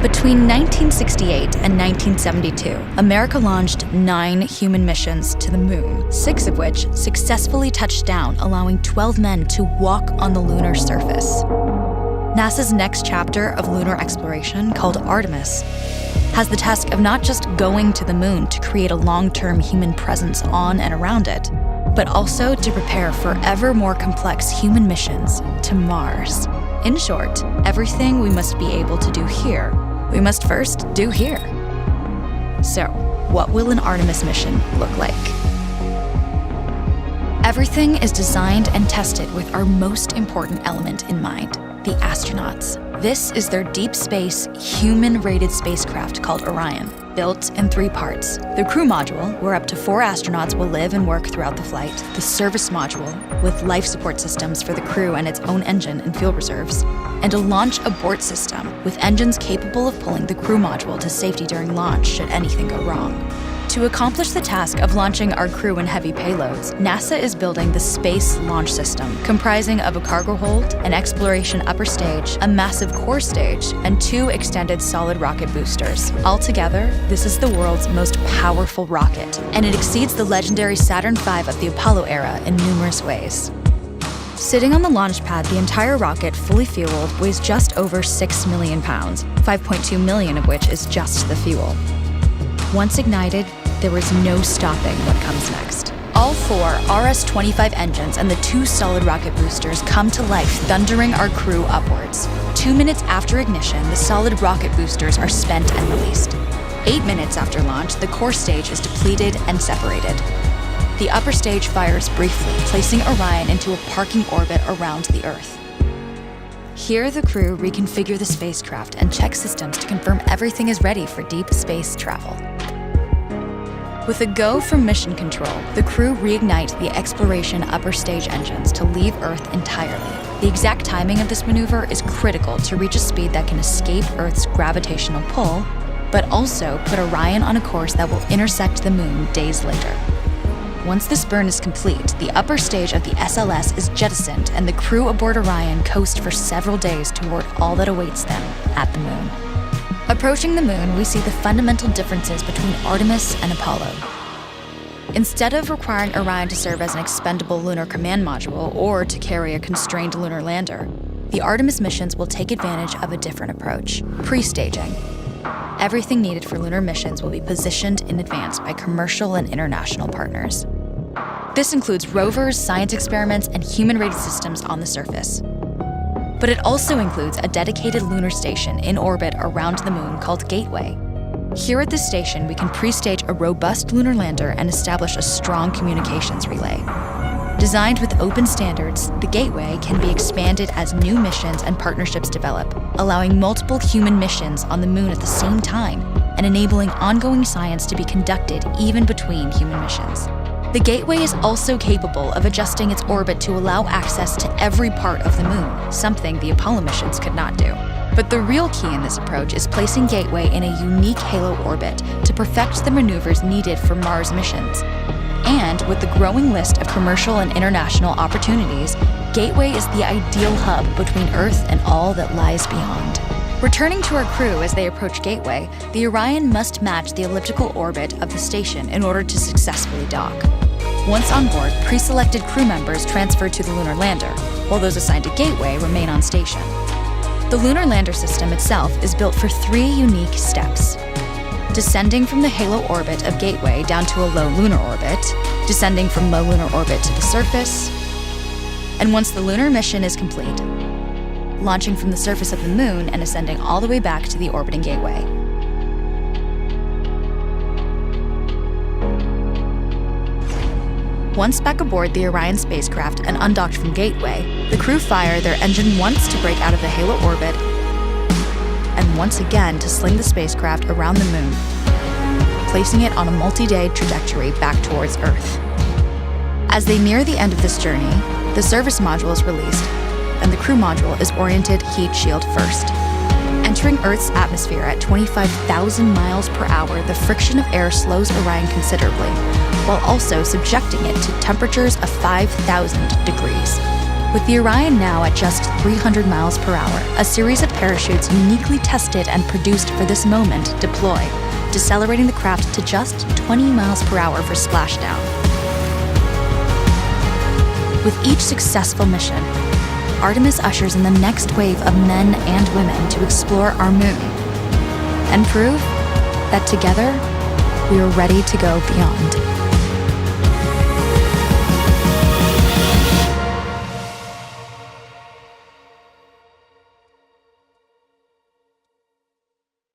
Between 1968 and 1972, America launched 9 human missions to the moon, 6 of which successfully touched down, allowing 12 men to walk on the lunar surface. NASA's next chapter of lunar exploration, called Artemis, has the task of not just going to the moon to create a long-term human presence on and around it, but also to prepare for ever more complex human missions to Mars. In short, everything we must be able to do here, we must first do here. So, what will an Artemis mission look like? Everything is designed and tested with our most important element in mind, the astronauts. This is their deep space, human-rated spacecraft called Orion, built in 3 parts. The crew module, where up to 4 astronauts will live and work throughout the flight. The service module, with life support systems for the crew and its own engine and fuel reserves. And a launch abort system, with engines capable of pulling the crew module to safety during launch should anything go wrong. To accomplish the task of launching our crew and heavy payloads, NASA is building the Space Launch System, comprising of a cargo hold, an exploration upper stage, a massive core stage, and 2 extended solid rocket boosters. Altogether, this is the world's most powerful rocket, and it exceeds the legendary Saturn V of the Apollo era in numerous ways. Sitting on the launch pad, the entire rocket, fully fueled, weighs just over 6 million pounds, 5.2 million of which is just the fuel. Once ignited, there is no stopping what comes next. All 4 RS-25 engines and the 2 solid rocket boosters come to life, thundering our crew upwards. 2 minutes after ignition, the solid rocket boosters are spent and released. 8 minutes after launch, the core stage is depleted and separated. The upper stage fires briefly, placing Orion into a parking orbit around the Earth. Here, the crew reconfigure the spacecraft and check systems to confirm everything is ready for deep space travel. With a go from mission control, the crew reignite the exploration upper stage engines to leave Earth entirely. The exact timing of this maneuver is critical to reach a speed that can escape Earth's gravitational pull, but also put Orion on a course that will intersect the moon days later. Once this burn is complete, the upper stage of the SLS is jettisoned and the crew aboard Orion coast for several days toward all that awaits them at the moon. Approaching the moon, we see the fundamental differences between Artemis and Apollo. Instead of requiring Orion to serve as an expendable lunar command module or to carry a constrained lunar lander, the Artemis missions will take advantage of a different approach: pre-staging. Everything needed for lunar missions will be positioned in advance by commercial and international partners. This includes rovers, science experiments, and human-rated systems on the surface. But it also includes a dedicated lunar station in orbit around the moon called Gateway. Here at this station, we can pre-stage a robust lunar lander and establish a strong communications relay. Designed with open standards, the Gateway can be expanded as new missions and partnerships develop, allowing multiple human missions on the moon at the same time and enabling ongoing science to be conducted even between human missions. The Gateway is also capable of adjusting its orbit to allow access to every part of the moon, something the Apollo missions could not do. But the real key in this approach is placing Gateway in a unique halo orbit to perfect the maneuvers needed for Mars missions. And with the growing list of commercial and international opportunities, Gateway is the ideal hub between Earth and all that lies beyond. Returning to our crew as they approach Gateway, the Orion must match the elliptical orbit of the station in order to successfully dock. Once on board, pre-selected crew members transfer to the lunar lander, while those assigned to Gateway remain on station. The lunar lander system itself is built for 3 unique steps: descending from the halo orbit of Gateway down to a low lunar orbit, descending from low lunar orbit to the surface, and once the lunar mission is complete, launching from the surface of the moon and ascending all the way back to the orbiting Gateway. Once back aboard the Orion spacecraft and undocked from Gateway, the crew fire their engine once to break out of the halo orbit and once again to sling the spacecraft around the moon, placing it on a multi-day trajectory back towards Earth. As they near the end of this journey, the service module is released, and the crew module is oriented heat shield first. Entering Earth's atmosphere at 25,000 miles per hour, the friction of air slows Orion considerably, while also subjecting it to temperatures of 5,000 degrees. With the Orion now at just 300 miles per hour, a series of parachutes uniquely tested and produced for this moment deploy, decelerating the craft to just 20 miles per hour for splashdown. With each successful mission, Artemis ushers in the next wave of men and women to explore our moon and prove that together we are ready to go beyond.